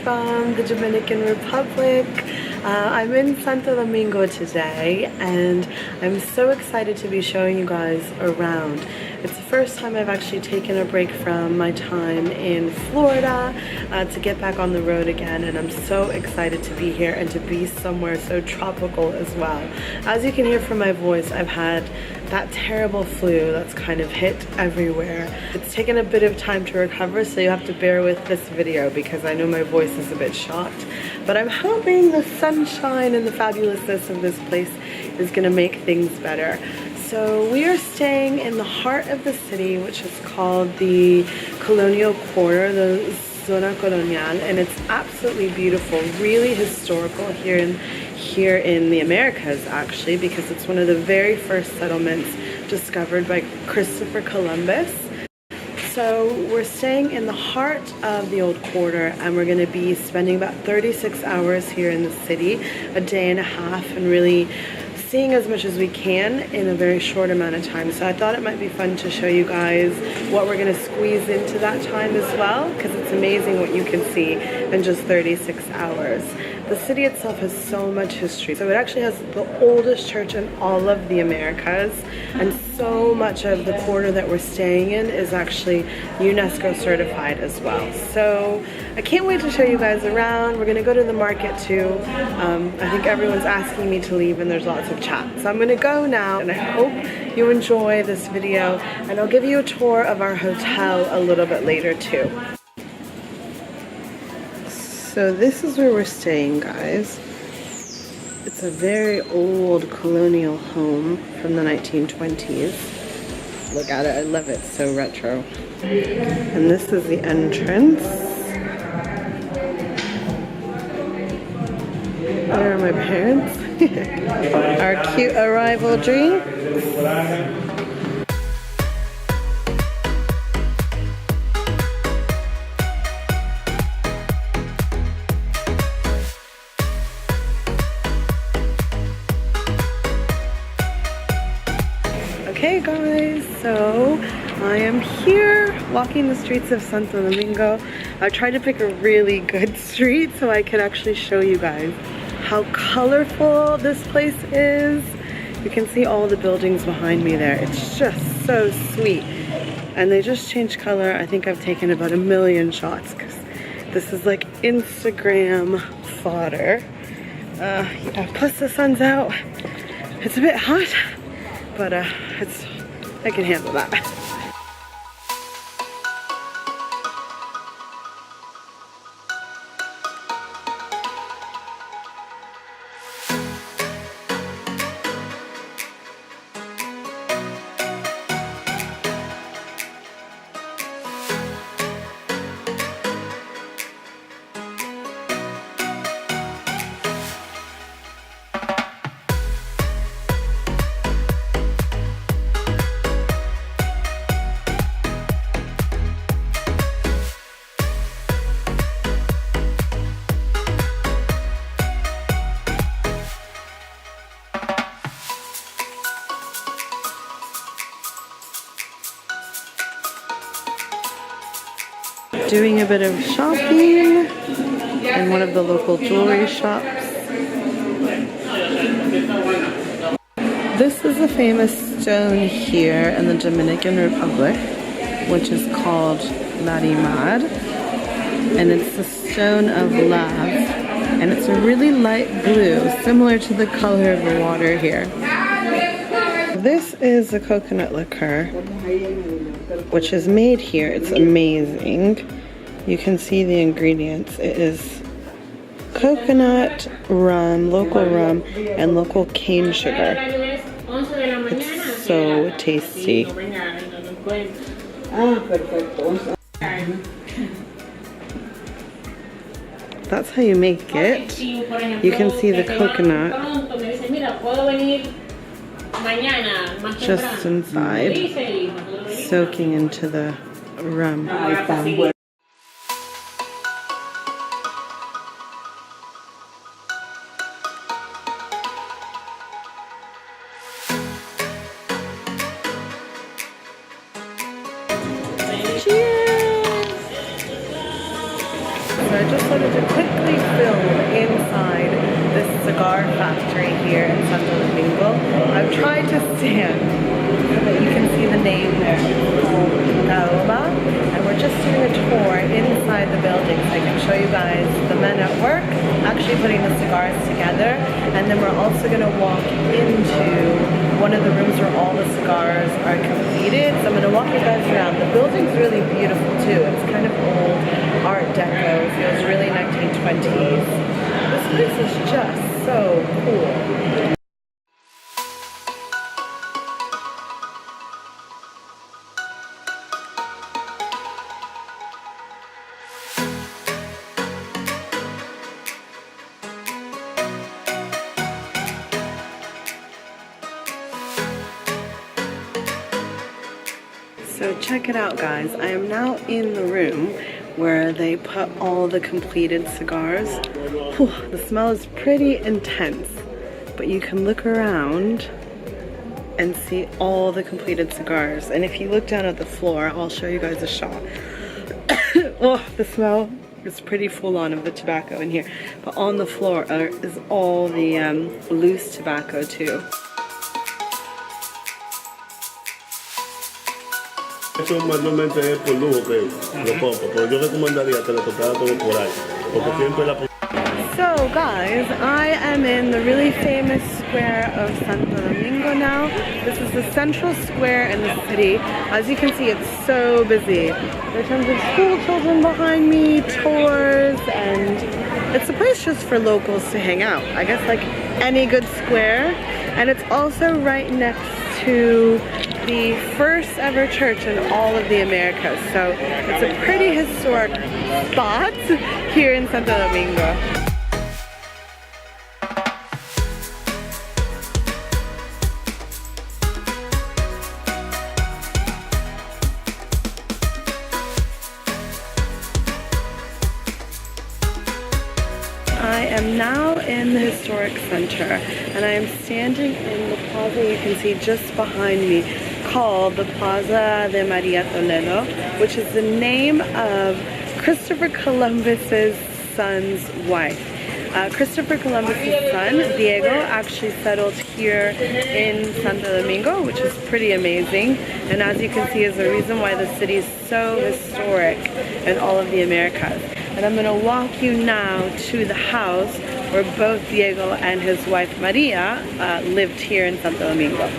from the Dominican Republic. I'm in Santo Domingo today and I'm so excited to be showing you guys around. It's the first time I've actually taken a break from my time in Florida to get back on the road again, and I'm so excited to be here and to be somewhere so tropical as well. As you can hear from my voice, I've had that terrible flu that's kind of hit everywhere. It's taken a bit of time to recover, so you have to bear with this video because I know my voice is a bit shot. But I'm hoping the sunshine and the fabulousness of this place is gonna make things better. So we are staying in the heart of the city, which is called the Colonial Quarter, the Zona Colonial, and it's absolutely beautiful, really historical here in the Americas actually, because it's one of the very first settlements discovered by Christopher Columbus. So we're staying in the heart of the old quarter, and we're going to be spending about 36 hours here in the city, a day and a half, and really seeing as much as we can in a very short amount of time. So I thought it might be fun to show you guys what we're going to squeeze into that time as well, because it's amazing what you can see in just 36 hours. The city itself has so much history. So it actually has the oldest church in all of the Americas, and so much of the quarter that we're staying in is actually UNESCO certified as well. So I can't wait to show you guys around. We're gonna go to the market too. I think everyone's asking me to leave and there's lots of chat. So I'm gonna go now, and I hope you enjoy this video, and I'll give you a tour of our hotel a little bit later too. So this is where we're staying, guys. It's a very old colonial home from the 1920s. Look at it, I love it, so retro. And this is the entrance. There are my parents. Our cute arrival drinks. Okay guys, so I am here walking the streets of Santo Domingo. I tried to pick a really good street so I could actually show you guys how colorful this place is. You can see all the buildings behind me there. It's just so sweet. And they just changed color. I think I've taken about 1 million shots because this is like Instagram fodder. Yeah, plus the sun's out. It's a bit hot, but I can handle that. Doing a bit of shopping in one of the local jewelry shops. This is a famous stone here in the Dominican Republic, which is called Larimar, and it's the stone of love, and it's a really light blue, similar to the color of the water here. This is a coconut liqueur, which is made here. It's amazing. You can see the ingredients. It is coconut, rum, local rum, and local cane sugar. It's so tasty. That's how you make it. You can see the coconut just inside, soaking into the rum. I just wanted to quickly film inside this cigar factory here in Santo Domingo. I've tried to stand so that you can see the name there, Caoba, and we're just doing a tour inside the building so I can show you guys the men at work actually putting the cigars together, and then we're also going to walk into one of the rooms where all the cigars are completed. So I'm going to walk you guys around. The building's really beautiful too. It's kind of old Art Deco, feels really 1920s. This place is just so cool. So check it out, guys. I am now in the room where they put all the completed cigars. Whew, the smell is pretty intense, but you can look around and see all the completed cigars. And if you look down at the floor, I'll show you guys a shot. Oh, the smell is pretty full on of the tobacco in here. But on the floor is all the loose tobacco too. Eso mayormente es por lujo que lo compro, pero yo recomendaría que le tocara todo por ahí, porque siempre la... So guys, I am in the really famous square of Santo Domingo now. This is the central square in the city. As you can see, it's so busy. There are tons of school children behind me, tours, and it's a place just for locals to hang out. I guess like any good square. And it's also right next to the first ever church in all of the Americas. So it's a pretty historic spot here in Santo Domingo. I am now in the historic center, and I am standing in the plaza you can see just behind me, called the Plaza de Maria Toledo, which is the name of Christopher Columbus's son's wife. Christopher Columbus's son, Diego, actually settled here in Santo Domingo, which is pretty amazing. And as you can see, is the reason why the city is so historic in all of the Americas. And I'm gonna walk you now to the house where both Diego and his wife Maria lived here in Santo Domingo.